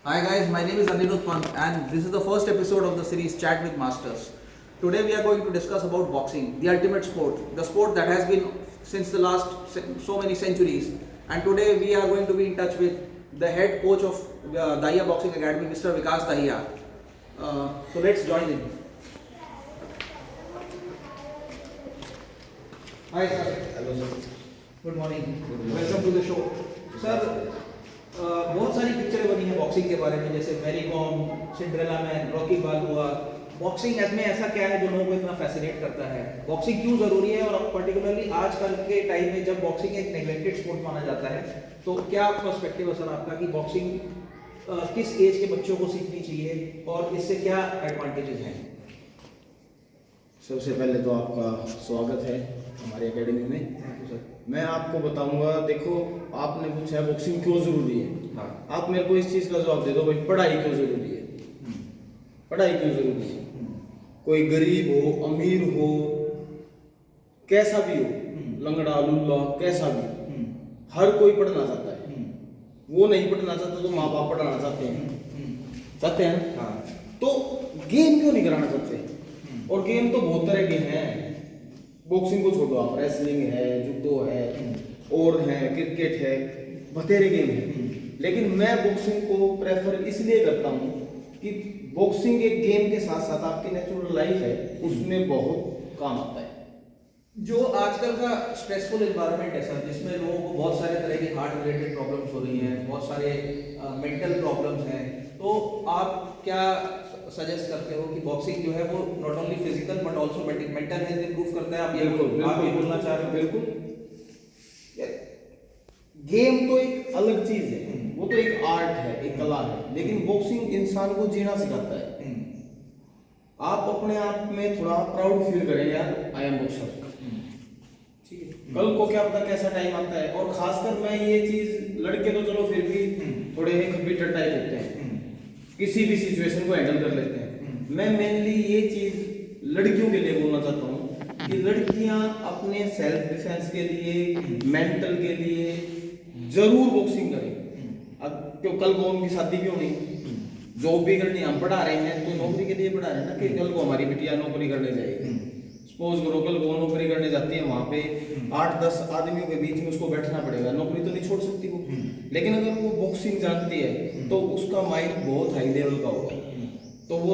Hi guys, my name is Anirudh Pant and this is the first episode of the series Chat with Masters. Today we are going to discuss about boxing, the ultimate sport, the sport that has been since the last so many centuries. And today we are going to be in touch with the head coach of Dahiya Boxing Academy, Mr. Vikas Dahiya. So let's join him. Hi sir. Hello sir. Good morning. Good morning. Welcome to the show. Sir बहुत सारी पिक्चरें बनी हैं boxing के बारे में, जैसे Mary Kom, Cinderella Man, Rocky Balboa. Boxing में ऐसा क्या है जो लोगों को इतना फैसिनेट करता है? बॉक्सिंग क्यों जरूरी है? और पर्टिकुलरली आजकल के टाइम में जब बॉक्सिंग एक नेग्लेक्टेड स्पोर्ट माना जाता है, तो क्या पर्सपेक्टिव है सर आपका कि बॉक्सिंग किस एज के बच्चों को सीखनी चाहिए और इससे क्या एडवांटेजेस हैं? सबसे पहले तो आपका स्वागत है हमारी एकेडमी में। Thank you sir. मैं आपको बताऊंगा, देखो आपने पूछा है बॉक्सिंग क्यों जरूरी है। हाँ। आप मेरे को इस चीज़ का जवाब दे दो भाई, पढ़ाई क्यों जरूरी है। पढ़ाई क्यों जरूरी है? कोई गरीब हो, अमीर हो, कैसा भी हो, लंगड़ा लुल्ला कैसा भी, हर कोई पढ़ना चाहता है। वो नहीं पढ़ना चाहता तो माँ बाप पढ़ाना चाहते हैं ना? हाँ। तो गेम क्यों नहीं कराना चाहते? और गेम तो बहुत तरह के हैं, बॉक्सिंग को छोड़ो आप, रेसलिंग है, जुडो है, और है, क्रिकेट है, बथेरे गेम है। लेकिन मैं बॉक्सिंग को प्रेफर इसलिए करता हूँ कि बॉक्सिंग एक गेम के साथ साथ आपकी नेचुरल लाइफ है, उसमें बहुत काम आता है। जो आजकल का स्ट्रेसफुल एनवायरनमेंट है सर, जिसमें लोगों को बहुत सारे तरह की हार्ट रिलेटेड प्रॉब्लम्स हो रही हैं, बहुत सारे मेंटल प्रॉब्लम्स हैं, तो आप क्या सजेस्ट करते हो कि बॉक्सिंग जो है वो not only physical but also mental health improve करता है? आप ये बोलना चाह रहे हो? बिल्कुल। गेम तो एक अलग चीज है, वो तो एक आर्ट है, एक कला है, लेकिन बॉक्सिंग इंसान को जीना सिखाता है। आप अपने आप में थोड़ा प्राउड फील करें, यार आई एम बॉक्सर। ठीक है, कल को क्या पता कैसा टाइम आता है। और खासकर मैं ये चीज, लड़के तो चलो फिर भी थोड़े कंप्यूटर टाइप होते हैं, किसी भी सिचुएशन को हैंडल कर लेते हैं। मैं मेनली ये चीज लड़कियों के लिए बोलना चाहता हूँ कि लड़कियां अपने सेल्फ डिफेंस के लिए, मेंटल के लिए जरूर बॉक्सिंग करें। अब क्यों, कल को उनकी शादी भी होनी, जॉब भी करनी, हम पढ़ा रहे हैं तो नौकरी के लिए पढ़ा रहे हैं ना, कि कल को हमारी बिटिया नौकरी करने जाएगी। सपोज करो कल वो नौकरी करने जाती है, वहां पे 8-10 आदमियों के बीच में उसको बैठना पड़ेगा, नौकरी तो नहीं छोड़ सकती वो। लेकिन अगर वो बॉक्सिंग जानती है तो उसका माइंड बहुत हाई लेवल का होगा, तो वो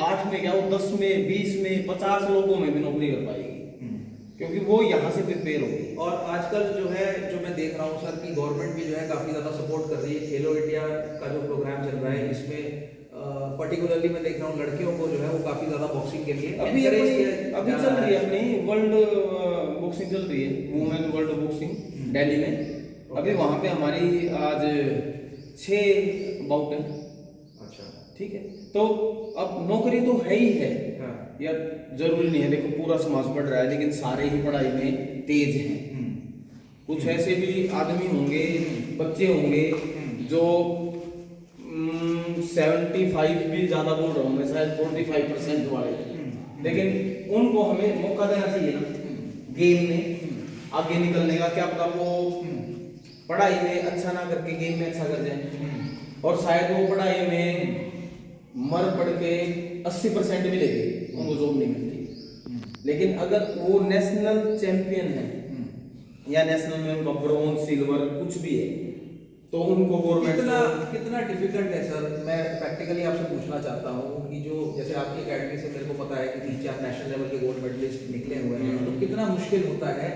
8 में क्या, वो 10 में, 20 में, 50 लोगों में भी नौकरी कर पाएगी, क्योंकि वो यहाँ से प्रिपेयर होगी। और आजकल जो है, जो मैं देख रहा हूँ सर कि गवर्नमेंट भी जो है काफी ज्यादा सपोर्ट कर रही है। खेलो इंडिया का जो प्रोग्राम चल रहा है, इसमें पर्टिकुलरली मैं देख रहा हूँ लड़कियों को जो है वो काफी ज्यादा बॉक्सिंग के लिए अभी encourage चल रही है अपनी वर्ल्ड बॉक्सिंग चल रही है, वुमेन वर्ल्ड बॉक्सिंग दिल्ली में। अभी वहाँ पे हमारी आज 6 बाउट है। अच्छा। ठीक है, तो अब नौकरी तो है ही है। हाँ। यार जरूरी नहीं है, देखो पूरा समाज पढ़ रहा है लेकिन सारे ही पढ़ाई में तेज हैं। कुछ ऐसे भी आदमी होंगे, बच्चे होंगे जो 75 भी ज्यादा बोल रहा हूँ मैं, शायद 45% वाले, लेकिन उनको हमें मौका देना चाहिए ना गेम में आगे निकलने का। क्या पता वो पढ़ाई में अच्छा ना करके गेम में अच्छा कर जाए, और शायद वो पढ़ाई में मर पड़ के 80% भी लेके उनको जॉब नहीं मिलती। लेकिन अगर वो नेशनल चैंपियन है या नेशनल में उनका ब्रॉन्ज, सिल्वर कुछ भी है, तो उनको गवर्नमेंट कितना डिफिकल्ट है सर? मैं प्रैक्टिकली आपसे पूछना चाहता हूँ कि जो जैसे आपकी एकेडमी से मेरे को पता है कि 3-4 नेशनल लेवल के गोल्ड मेडलिस्ट निकले हुए हैं, तो कितना मुश्किल होता है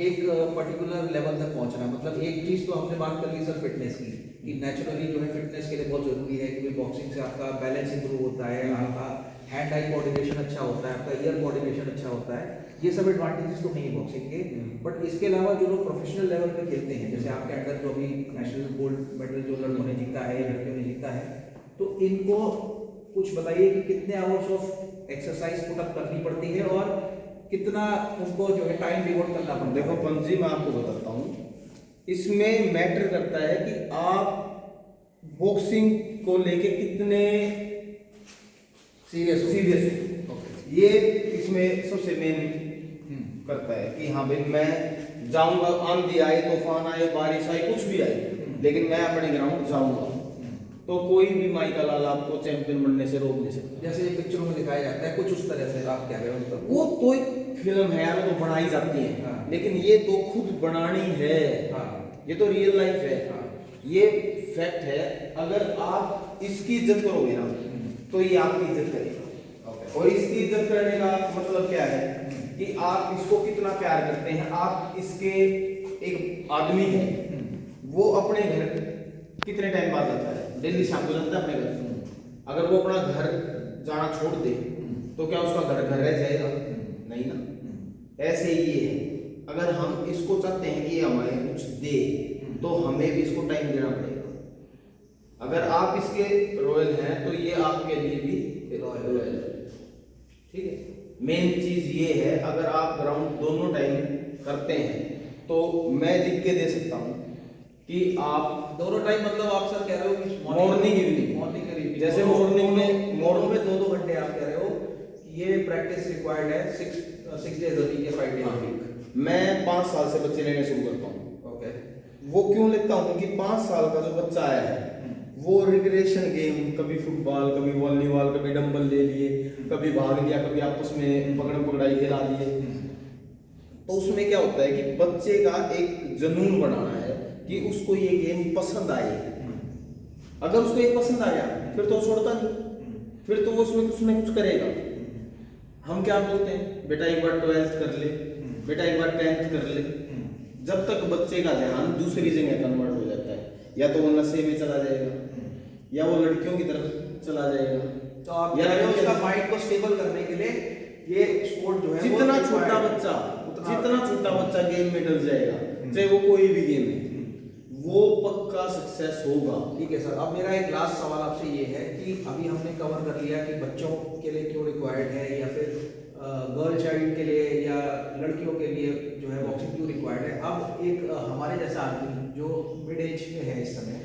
एक पर्टिकुलर लेवल तक पहुंचना? मतलब एक चीज तो हमने बात कर ली सर फिटनेस की, कि नेचुरली जो है फिटनेस के लिए बहुत जरूरी है कि बॉक्सिंग से आपका बैलेंस इंप्रूव होता है, आपका हैंड आई कोऑर्डिनेशन अच्छा होता है, आपका ईयर कोऑर्डिनेशन अच्छा होता है। ये सब एडवांटेजेस तो नहीं है बॉक्सिंग के, बट इसके अलावा जो लोग प्रोफेशनल लेवल पे खेलते हैं, जैसे आपके अंदर जो अभी नेशनल गोल्ड मेडल जो लड़कों ने जीता है, लड़कियों ने जीता है, तो इनको कुछ बताइए कि कितने hours of exercise put up करनी पड़ती है और कितना उनको जो है टाइम डिवोट करना पड़ता है? देखो पंत जी, मैं आपको बताता हूँ, इसमें मैटर करता है कि आप बॉक्सिंग को लेके कितने सीरियस है। ये इसमें सबसे मेन करता है कि हाँ भाई मैं जाऊंगा, आंधी आए, तूफान आए, बारिश आए, कुछ भी आए, लेकिन मैं अपने ग्राउंड जाऊंगा। तो कोई भी माई का लाल आपको चैंपियन बनने से रोक नहीं सकता। जैसे ये पिक्चरों में दिखाया जाता है कुछ उस तरह से आप कह रहे हो मतलब वो तो एक फिल्म है यार, वो तो बनाई जाती है। हाँ। लेकिन ये तो खुद बनानी है। हाँ। ये तो रियल लाइफ है। हाँ। ये फैक्ट है। अगर आप इसकी इज्जत करोगे ना तो ये आपकी इज्जत करेगा। और इसकी इज्जत करने का मतलब क्या है कि आप इसको कितना प्यार करते हैं। आप इसके एक आदमी है, वो अपने घर कितने टाइम बाद आता है, डेली शाम को जाता है अपने घर। अगर वो अपना घर जाना छोड़ दे तो क्या उसका घर घर रह जाएगा? नहीं ना। ऐसे ही ये है, अगर हम इसको चाहते हैं कि ये हमें कुछ दे तो हमें भी इसको टाइम देना पड़ेगा। अगर आप इसके रॉयल हैं तो ये आपके लिए भी रॉयल है। ठीक है, मेन चीज ये है, अगर आप ग्राउंड दोनों टाइम करते हैं तो मैं लिख के दे सकता हूँ कि आप दोनों टाइम मतलब आप सर कह रहे हो कि मॉर्निंग इवनिंग, मॉर्निंग इवनिंग, जैसे मॉर्निंग में दो घंटे आप कह रहे हो कि ये प्रैक्टिस रिक्वायर्ड है 6 डेज अ वीक या 5 डेज अ वीक। मैं 5 साल से बच्चे लेने शुरू करता हूँ। ओके। वो क्यों लेता हूँ कि 5 साल का जो बच्चा आया है वो रिक्रिएशन गेम, कभी फुटबॉल, कभी वॉलीबॉल, कभी डंबल ले लिए, कभी भाग लिया, कभी आपस में पकड़म पकड़ाई खेला दिए। तो उसमें क्या होता है कि बच्चे का एक जुनून बनाना है कि उसको ये गेम पसंद आए। अगर उसको ये पसंद आया फिर तो वो छोड़ता नहीं, फिर तो वो उसमें कुछ ना कुछ करेगा। हम क्या बोलते हैं, बेटा एक बार 12th कर ले, बेटा एक बार 10th कर ले। जब तक बच्चे का ध्यान दूसरी जगह कन्वर्ट हो जाता है, या तो वो नशे में चला जाएगा या वो लड़कियों की तरफ चला जाएगा। तो आप कह रहे हो उसका माइंड को स्टेबल करने के लिए ये स्पोर्ट जो है जितना छोटा बच्चा गेम में डर जाएगा, चाहे वो कोई भी गेम है, वो पक्का सक्सेस होगा। ठीक है सर, अब मेरा एक लास्ट सवाल आपसे ये है कि अभी हमने कवर कर लिया कि बच्चों के लिए क्यों रिक्वायर्ड है या फिर गर्ल चाइल्ड के लिए या लड़कियों के लिए जो है बॉक्सिंग क्यों रिक्वायर्ड है। अब एक हमारे जैसा आदमी जो मिड एज में है इस समय,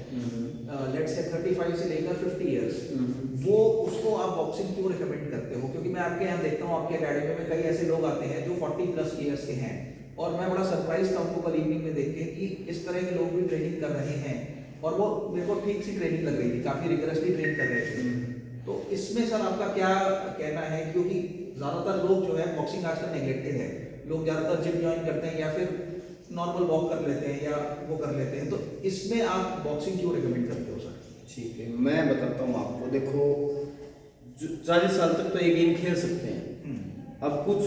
लेट्स से 35 से लेकर 50 इयर्स, वो उसको आप बॉक्सिंग क्यों रिकमेंड करते हो? क्योंकि मैं आपके यहाँ देखता हूँ आपके एकेडमी में कई ऐसे लोग आते हैं जो 40+ ईयर्स के हैं, और मैं बड़ा सरप्राइज था उनको कल इवनिंग में देख के कि इस तरह के लोग भी ट्रेनिंग कर रहे हैं, और वो मेरे को ठीक सी ट्रेनिंग लग रही थी, काफी रिगरसली ट्रेन कर रहे थे। तो इसमें सर आपका क्या कहना है? क्योंकि ज्यादातर लोग जो है बॉक्सिंग आजकल नेग्लेक्टेड है, लोग ज्यादातर जिम ज्वाइन करते हैं या फिर नॉर्मल वॉक कर लेते हैं या वो कर लेते हैं, तो इसमें आप बॉक्सिंग क्यों रिकमेंड करते हो सर? ठीक है, मैं बताता हूँ आपको। देखो 40 साल तक तो ये गेम खेल सकते हैं। अब कुछ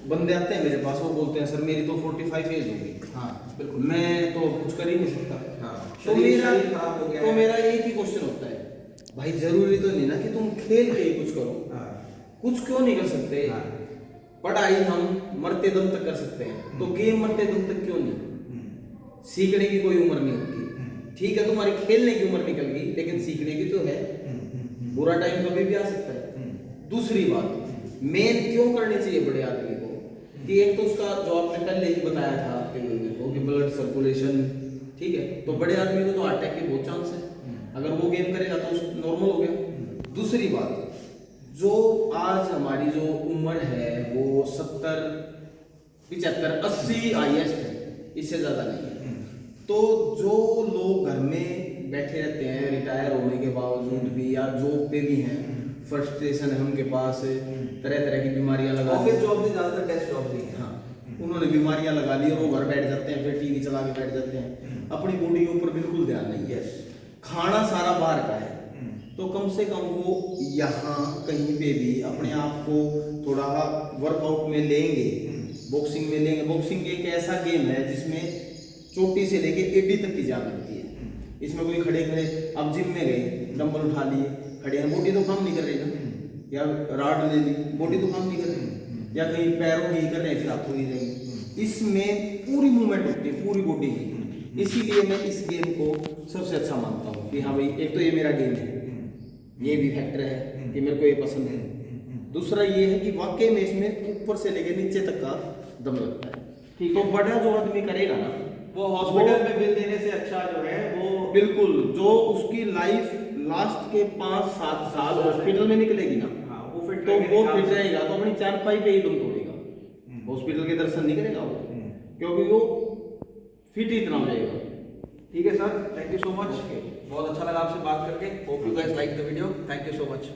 बंदे आते हैं मेरे पास, वो बोलते हैं सर मेरी तो 45 एज होगी। हाँ बिल्कुल, मैं तो कुछ कर ही नहीं सकता। हाँ, तो मेरा एक ही क्वेश्चन होता है, भाई जरूरी तो नहीं ना कि तुम खेल के ही कुछ करो। हाँ, कुछ क्यों नहीं कर सकते? हाँ, पढ़ाई हम मरते दम तक कर सकते हैं, तो गेम मरते दम तक क्यों नहीं? सीखने की कोई उम्र नहीं होती। ठीक है, तुम्हारी खेलने की उम्र निकल गई, लेकिन सीखने की तो है। बुरा टाइम कभी भी आ सकता है। दूसरी बात, मेन क्यों करनी चाहिए बड़े आदमी को, कि एक तो उसका जो आपने पहले ही बताया था आपके लोगों को कि ब्लड सर्कुलेशन, ठीक है, तो बड़े आदमी को तो हार्ट अटैक के बहुत चांस है। अगर वो गेम करेगा तो नॉर्मल हो गया। दूसरी बात, जो आज हमारी जो उम्र है वो 70, 75, 80 हाईएस्ट है, इससे ज्यादा नहीं है। तो जो लोग घर में बैठे रहते हैं रिटायर होने के बावजूद भी, या जॉब पे भी हैं, फ्रस्ट्रेशन है उनके पास, तरह तरह की बीमारियां लगा, ऑफिस जॉब भी ज्यादातर डेस्क जॉब भी है। हाँ, उन्होंने बीमारियां लगा ली और वो घर बैठ जाते हैं, फिर टीवी चला के बैठ जाते हैं, अपनी बॉडी के ऊपर बिल्कुल ध्यान नहीं है। खाना सारा बाहर का है, तो कम से कम वो यहाँ कहीं पे भी अपने आप को थोड़ा वर्कआउट में लेंगे, बॉक्सिंग में लेंगे। बॉक्सिंग एक ऐसा गेम है जिसमें चोटी से लेके एडी तक की जान लगती है। इसमें कोई खड़े खड़े, अब जिम में गए, डंबल उठा लिए, खड़े हैं, बॉडी तो काम नहीं कर रही ना, या राड ले ली, बॉडी तो काम नहीं कर रही, या कहीं पैरों की कर रहे हैं फिर हाथों की रहेंगे। इसमें पूरी मूवमेंट होती है, पूरी बॉडी की। इसीलिए मैं इस गेम को सबसे अच्छा मानता हूँ कि हाँ भाई, एक तो ये मेरा गेम है, ये भी फैक्टर है कि मेरे को ये पसंद है। दूसरा ये है कि वाकई में इसमें ऊपर से लेके नीचे तक का दम लगता है। तो बड़ा जो आदमी करेगा ना, वो हॉस्पिटल में बिल देने से अच्छा जो है वो बिल्कुल, जो उसकी लाइफ लास्ट के 5-7 साल हॉस्पिटल में निकलेगी ना, हाँ, वो फिट तो वो फिट रहेगा, तो अपनी चारपाई पे ही दम तोड़ेगा, हॉस्पिटल के दर्शन नहीं करेगा वो, क्योंकि वो फिट ही इतना हो जाएगा। ठीक है sir, thank you so much. बहुत अच्छा लगा आपसे बात करके। Hope you guys like the video. Thank you so much.